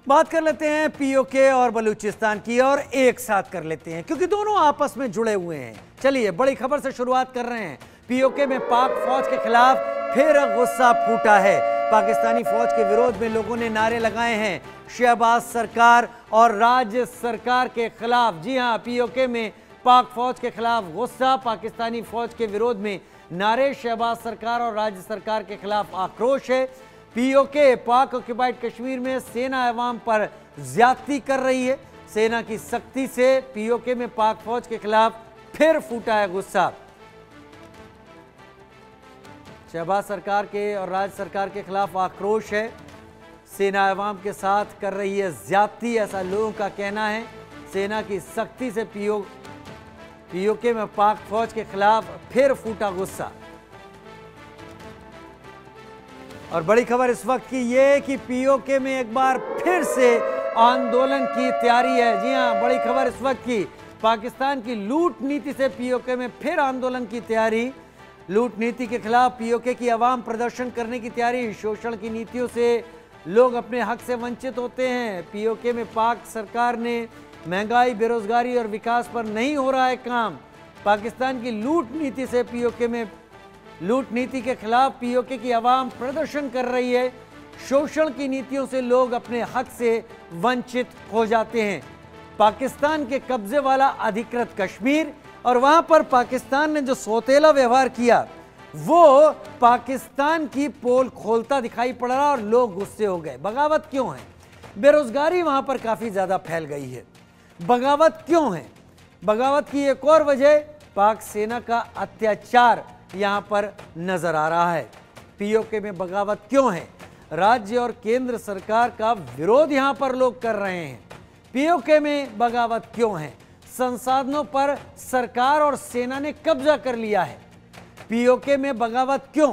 बात कर लेते हैं पीओके और बलूचिस्तान की और एक साथ कर लेते हैं क्योंकि दोनों आपस में जुड़े हुए हैं। चलिए बड़ी खबर से शुरुआत कर रहे हैं। पीओके में पाक फौज के खिलाफ फिर गुस्सा फूटा है। पाकिस्तानी फौज के विरोध में लोगों ने नारे लगाए हैं शहबाज सरकार और राज्य सरकार के खिलाफ। जी हां, पीओके में पाक फौज के खिलाफ गुस्सा, पाकिस्तानी फौज के विरोध में नारे, शहबाज सरकार और राज्य सरकार के खिलाफ आक्रोश है। पीओके पाक ऑक्युपाइड कश्मीर में सेना अवाम पर ज्यादती कर रही है। सेना की सख्ती से पीओके में पाक फौज के खिलाफ फिर फूटा है गुस्सा। शहबाज सरकार के और राज्य सरकार के खिलाफ आक्रोश है। सेना अवाम के साथ कर रही है ज्यादती, ऐसा लोगों का कहना है। सेना की सख्ती से पीओके में पाक फौज के खिलाफ फिर फूटा गुस्सा। और बड़ी खबर इस वक्त की ये कि पीओके में एक बार फिर से आंदोलन की तैयारी है। जी हां, बड़ी खबर इस वक्त की, पाकिस्तान की लूट नीति से पीओके में फिर आंदोलन की तैयारी। लूट नीति के खिलाफ पीओके की आवाम प्रदर्शन करने की तैयारी। शोषण की नीतियों से लोग अपने हक से वंचित होते हैं। पीओके में पाक सरकार ने महंगाई, बेरोजगारी और विकास पर नहीं हो रहा है काम। पाकिस्तान की लूट नीति से पीओके में लूट नीति के खिलाफ पीओके की आवाम प्रदर्शन कर रही है। शोषण की नीतियों से लोग अपने हक से वंचित हो जाते हैं। पाकिस्तान के कब्जे वाला अधिकृत कश्मीर और वहां पर पाकिस्तान ने जो सौतेला व्यवहार किया वो पाकिस्तान की पोल खोलता दिखाई पड़ रहा और लोग गुस्से हो गए। बगावत क्यों है? बेरोजगारी वहां पर काफी ज्यादा फैल गई है। बगावत क्यों है? बगावत की एक और वजह पाक सेना का अत्याचार यहां पर नजर आ रहा है। पीओके में बगावत क्यों है? राज्य और केंद्र सरकार का विरोध यहां पर लोग कर रहे हैं। पीओके में बगावत क्यों है? संसाधनों पर सरकार और सेना ने कब्जा कर लिया है। पीओके में बगावत क्यों?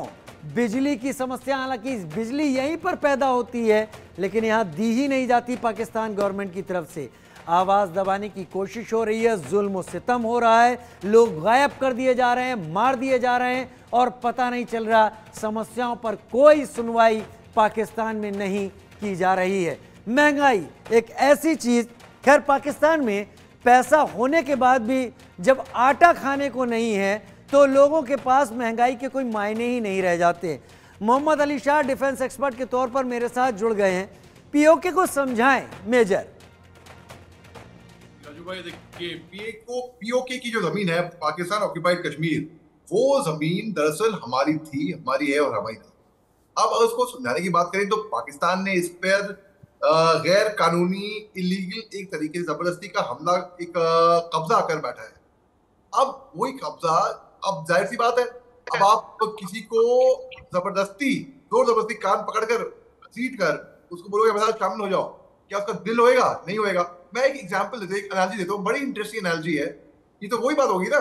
बिजली की समस्या, हालांकि बिजली यहीं पर पैदा होती है लेकिन यहां दी ही नहीं जाती पाकिस्तान गवर्नमेंट की तरफ से। आवाज दबाने की कोशिश हो रही है, जुल्म और सितम हो रहा है, लोग गायब कर दिए जा रहे हैं, मार दिए जा रहे हैं और पता नहीं चल रहा। समस्याओं पर कोई सुनवाई पाकिस्तान में नहीं की जा रही है। महंगाई एक ऐसी चीज, खैर पाकिस्तान में पैसा होने के बाद भी जब आटा खाने को नहीं है तो लोगों के पास महंगाई के कोई मायने ही नहीं रह जाते। मोहम्मद अली शाह डिफेंस एक्सपर्ट के तौर पर मेरे साथ जुड़ गए हैं। पीओके को समझाएं मेजर। भाई देखिए, पीओके की जो जमीन है पाकिस्तान ऑक्युपाइड कश्मीर, वो जमीन दरअसल हमारी थी, हमारी है और हमारी नहीं। अब अगर उसको समझाने की बात करें तो पाकिस्तान ने इस पर गैर कानूनी, इलीगल एक तरीके से जबरदस्ती का हमला, एक कब्जा कर बैठा है। अब वही कब्जा, अब जाहिर सी बात है, अब आप किसी को जबरदस्ती, जोर जबरदस्ती कान पकड़कर घसीट कर उसको बोलोगे मेरे साथ शामिल हो जाओ, क्या उसका दिल होएगा? नहीं होएगा। मैं एक एग्जांपल देता हूं, एक एनालॉजी देता हूं, बड़ी इंटरेस्टिंग एनालॉजी है। ये तो वही बात होगी ना,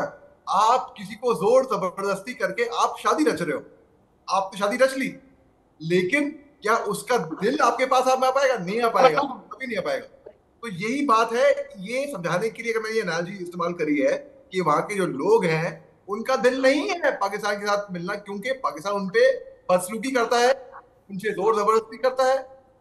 आप किसी को जोर जबरदस्ती करके आप शादी रच रहे हो, आपने शादी रच ली, लेकिन क्या उसका दिल आपके पास आ पाएगा? नहीं आ पाएगा, कभी नहीं आ पाएगा। तो यही बात है, ये समझाने के लिए अगर मैंने ये एनालॉजी इस्तेमाल करी है कि वहां के जो लोग हैं उनका दिल नहीं है पाकिस्तान के साथ मिलना, क्योंकि पाकिस्तान उनपे बदसलूकी करता है, उनसे जोर जबरदस्ती करता है,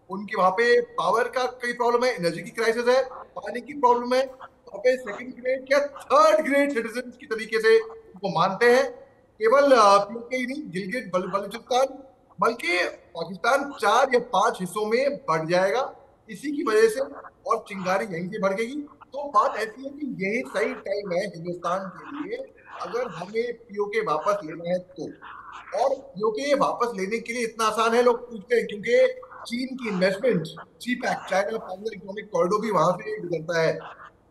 उनके वहां पे पावर का कई प्रॉब्लम है, एनर्जी की क्राइसिस है, पानी की प्रॉब्लम है, वहां पे सेकंड ग्रेड या थर्ड ग्रेड सिटीजन की तरीके से उनको मानते हैं। केवल पीओके ही नहीं, गिलगिट बलूचिस्तान बल्कि पाकिस्तान 4 या 5 हिस्सों में बढ़ जाएगा इसी की वजह से, और चिंगारी यहीं से भड़केगी। तो बात ऐसी है कि यही सही टाइम है हिंदुस्तान के लिए अगर हमें पीओके वापस लेना है तो। और पीओके वापस लेने के लिए इतना आसान है, लोग पूछते हैं, क्योंकि चीन की investment, CPEC, China passenger economic corridor भी वहां से गुजरता है।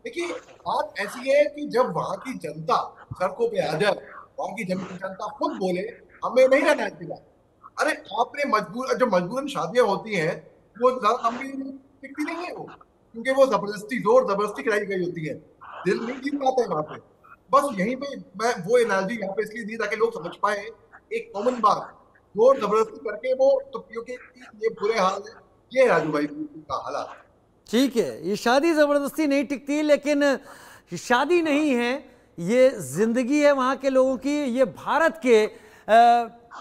देखिए बात ऐसी है कि जब वहां की जनता सड़कों पे आ जाए, वहां की जनता खुद बोले हमें नहीं रहना है, अरे आपने जो मजबूरन शादियां होती हैं वो ज्यादा लंबी टिकती नहीं है, वो क्योंकि वो जबरदस्ती, जोर जबरदस्ती कराई गई होती है, दिल नहीं जीत पाते वहां पे। बस यहीं पे मैं वो एनालॉजी यहाँ पे इसलिए दी ताकि लोग समझ पाए एक कॉमन बात, जोर जबरदस्ती करके वो तो पीओके ये बुरे हाल है। ये राजू भाई का हालात। ठीक है, ये शादी जबरदस्ती नहीं टिकती, लेकिन शादी नहीं है, ये जिंदगी है वहां के लोगों की। ये भारत के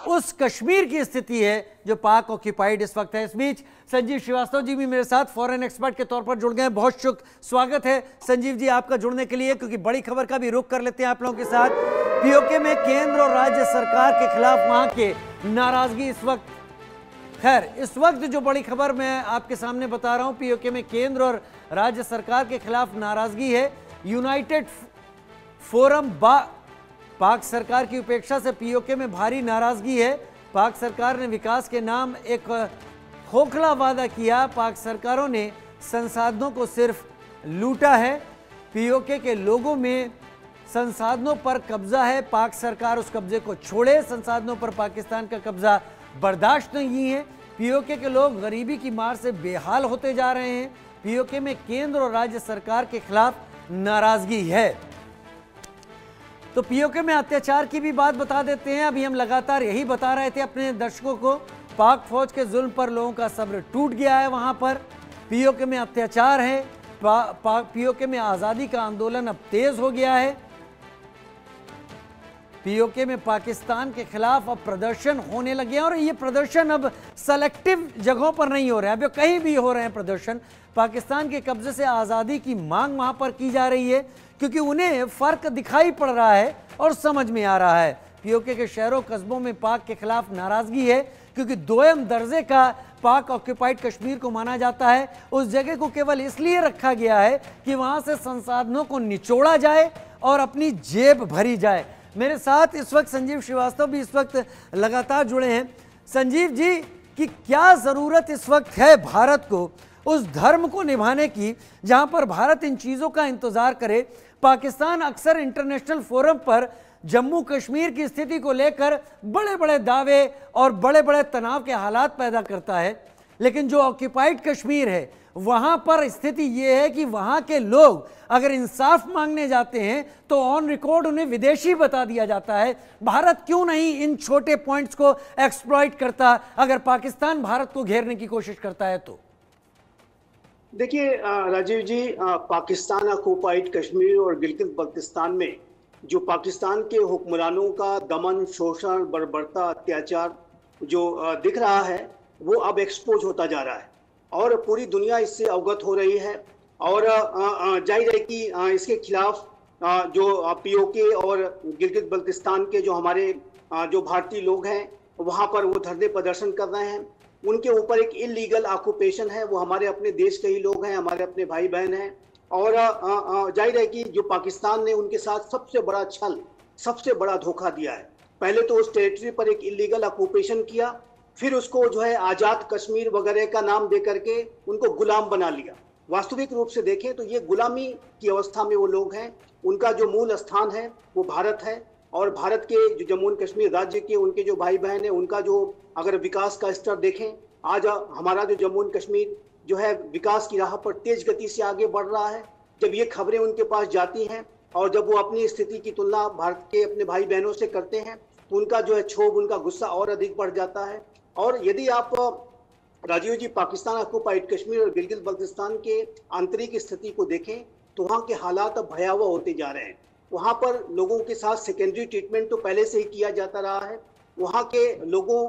उस कश्मीर की स्थिति है जो पाक ऑक्यूपाइड इस वक्त है। इस बीच संजीव श्रीवास्तव जी भी मेरे साथ फॉरेन एक्सपर्ट के तौर पर जुड़ गए हैं। बहुत स्वागत है संजीव जी आपका जुड़ने के लिए, क्योंकि बड़ी खबर का भी रुख कर लेते हैं आप लोगों के साथ। पीओके में केंद्र और राज्य सरकार के खिलाफ वहां के नाराजगी इस वक्त, खैर इस वक्त जो बड़ी खबर मैं आपके सामने बता रहा हूं, पीओके में केंद्र और राज्य सरकार के खिलाफ नाराजगी है। यूनाइटेड फोरम पाक सरकार की उपेक्षा से पीओके में भारी नाराजगी है। पाक सरकार ने विकास के नाम एक खोखला वादा किया। पाक सरकारों ने संसाधनों को सिर्फ लूटा है। पीओके के लोगों में संसाधनों पर कब्जा है, पाक सरकार उस कब्जे को छोड़े। संसाधनों पर पाकिस्तान का कब्जा बर्दाश्त नहीं है। पीओके के लोग गरीबी की मार से बेहाल होते जा रहे हैं। पीओके में केंद्र और राज्य सरकार के खिलाफ नाराजगी है। तो पीओके में अत्याचार की भी बात बता देते हैं। अभी हम लगातार यही बता रहे थे अपने दर्शकों को, पाक फौज के जुल्म पर लोगों का सब्र टूट गया है। वहां पर पीओके में अत्याचार है। पीओके में आज़ादी का आंदोलन अब तेज हो गया है। पीओके में पाकिस्तान के खिलाफ अब प्रदर्शन होने लगे हैं, और ये प्रदर्शन अब सेलेक्टिव जगहों पर नहीं हो रहे हैं, अब कहीं भी हो रहे हैं प्रदर्शन। पाकिस्तान के कब्जे से आज़ादी की मांग वहां पर की जा रही है, क्योंकि उन्हें फर्क दिखाई पड़ रहा है और समझ में आ रहा है। पीओके के शहरों कस्बों में पाक के खिलाफ नाराजगी है, क्योंकि दोयम दर्जे का पाक ऑक्यूपाइड कश्मीर को माना जाता है। उस जगह को केवल इसलिए रखा गया है कि वहां से संसाधनों को निचोड़ा जाए और अपनी जेब भरी जाए। मेरे साथ इस वक्त संजीव श्रीवास्तव भी इस वक्त लगातार जुड़े हैं। संजीव जी की क्या ज़रूरत इस वक्त है भारत को उस धर्म को निभाने की जहां पर भारत इन चीज़ों का इंतजार करे? पाकिस्तान अक्सर इंटरनेशनल फोरम पर जम्मू कश्मीर की स्थिति को लेकर बड़े बड़े दावे और बड़े बड़े तनाव के हालात पैदा करता है, लेकिन जो ऑक्यूपाइड कश्मीर है वहां पर स्थिति ये है कि वहां के लोग अगर इंसाफ मांगने जाते हैं तो ऑन रिकॉर्ड उन्हें विदेशी बता दिया जाता है। भारत क्यों नहीं इन छोटे पॉइंट्स को एक्सप्लॉइट करता अगर पाकिस्तान भारत को घेरने की कोशिश करता है तो? देखिए राजीव जी, पाकिस्तान ऑक्युपाइड कश्मीर और गिलगित बल्तिस्तान में जो पाकिस्तान के हुक्मरानों का दमन, शोषण, बर्बरता, अत्याचार जो दिख रहा है वो अब एक्सपोज होता जा रहा है और पूरी दुनिया इससे अवगत हो रही है। और जाहिर है कि इसके खिलाफ जो पीओके और गिलगित बल्तिस्तान के जो हमारे जो भारतीय लोग हैं वहाँ पर वो धरने प्रदर्शन कर रहे हैं। उनके ऊपर एक इलीगल ऑक्यूपेशन है, वो हमारे अपने देश के ही लोग हैं, हमारे अपने भाई बहन हैं। और जाहिर है कि जो पाकिस्तान ने उनके साथ सबसे बड़ा छल, सबसे बड़ा धोखा दिया है। पहले तो उस टेरिटरी पर एक इलीगल ऑक्यूपेशन किया, फिर उसको जो है आज़ाद कश्मीर वगैरह का नाम दे करके उनको गुलाम बना लिया। वास्तविक रूप से देखें तो ये गुलामी की अवस्था में वो लोग हैं। उनका जो मूल स्थान है वो भारत है, और भारत के जो जम्मू एंड कश्मीर राज्य के उनके जो भाई बहन हैं उनका जो अगर विकास का स्तर देखें, आज हमारा जो जम्मू एंड कश्मीर जो है विकास की राह पर तेज गति से आगे बढ़ रहा है। जब ये खबरें उनके पास जाती हैं और जब वो अपनी स्थिति की तुलना भारत के अपने भाई बहनों से करते हैं तो उनका जो है क्षोभ, उनका गुस्सा और अधिक बढ़ जाता है। और यदि आप राजीव जी पाकिस्तान ऑक्युपाइड कश्मीर और गिलगित बल्तिस्तान के आंतरिक स्थिति को देखें तो वहाँ के हालात अब भयावह होते जा रहे हैं। वहाँ पर लोगों के साथ सेकेंडरी ट्रीटमेंट तो पहले से ही किया जाता रहा है। वहाँ के लोगों,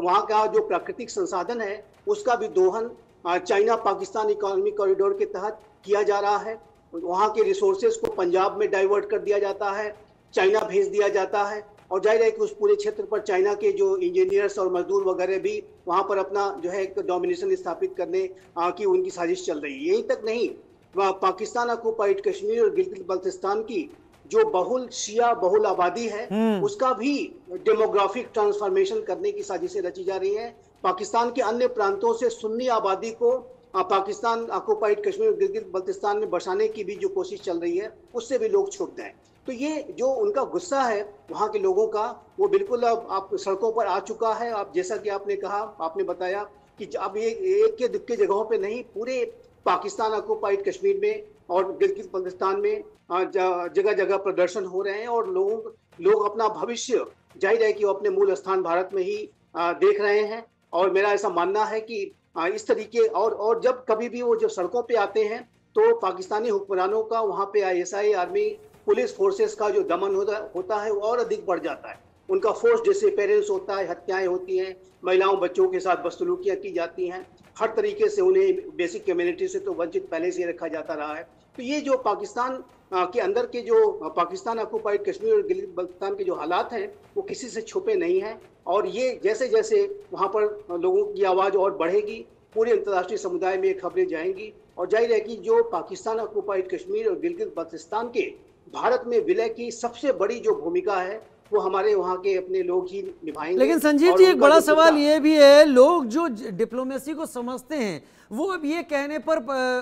वहाँ का जो प्राकृतिक संसाधन है उसका भी दोहन चाइना पाकिस्तान इकोनॉमिक कॉरिडोर के तहत किया जा रहा है। वहाँ के रिसोर्सेज को पंजाब में डाइवर्ट कर दिया जाता है, चाइना भेज दिया जाता है, और जाहिर है कि उस पूरे क्षेत्र पर चाइना के जो इंजीनियर्स और मजदूर वगैरह भी वहाँ पर अपना जो है एक डोमिनेशन स्थापित करने की उनकी साजिश चल रही है। यही तक नहीं, पाकिस्तान ऑक्युपाइड कश्मीर और गिलगित बल्तिस्तान की जो बहुल शिया बहुल आबादी है उसका भी डेमोग्राफिक ट्रांसफॉर्मेशन करने की साजिशें रची जा रही हैं। पाकिस्तान के अन्य प्रांतों से सुन्नी आबादी को पाकिस्तान ऑक्युपाइड कश्मीर और गिलगित बल्तिस्तान में बसाने की भी जो कोशिश चल रही है उससे भी लोग छूट गए। तो ये जो उनका गुस्सा है वहाँ के लोगों का वो बिल्कुल अब आप सड़कों पर आ चुका है। आप जैसा कि आपने कहा, आपने बताया कि अब ये एक के दुक्के जगहों पे नहीं, पूरे पाकिस्तान ऑक्युपाइड कश्मीर में और गिलगित बल्तिस्तान में जगह जगह प्रदर्शन हो रहे हैं और लोग अपना भविष्य जाहिर है कि वो अपने मूल स्थान भारत में ही देख रहे हैं। और मेरा ऐसा मानना है कि इस तरीके और जब कभी भी वो जब सड़कों पे आते हैं तो पाकिस्तानी हुक्मरानों का वहाँ पे ISI आर्मी पुलिस फोर्सेस का जो दमन होता है वो और अधिक बढ़ जाता है। उनका फोर्स डिसअपीयरेंस होता है, हत्याएं होती हैं, महिलाओं बच्चों के साथ बदसलूकियां की जाती हैं, हर तरीके से उन्हें बेसिक कम्युनिटी से तो वंचित पहले से ही रखा जाता रहा है। तो ये जो पाकिस्तान के अंदर के जो पाकिस्तान ऑक्युपाइड कश्मीर और गिलगित बल्तिस्तान के जो हालात हैं वो किसी से छुपे नहीं हैं, और ये जैसे जैसे वहाँ पर लोगों की आवाज़ और बढ़ेगी, पूरे अंतर्राष्ट्रीय समुदाय में खबरें जाएंगी, और जाहिर है कि जो पाकिस्तान ऑक्युपाइड कश्मीर और गिलगित बल्तिस्तान के भारत में विलय की सबसे बड़ी जो भूमिका है वो हमारे वहाँ के अपने लोग ही निभाएंगे। लेकिन संजीव जी, एक बड़ा सवाल ये भी है, लोग जो डिप्लोमेसी को समझते हैं वो अब ये कहने पर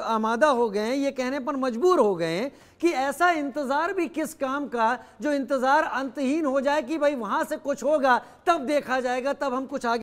आमादा हो गए हैं, ये कहने पर मजबूर हो गए हैं कि ऐसा इंतजार भी किस काम का, जो इंतजार अंतहीन हो जाए कि भाई वहां से कुछ होगा तब देखा जाएगा, तब हम कुछ आगे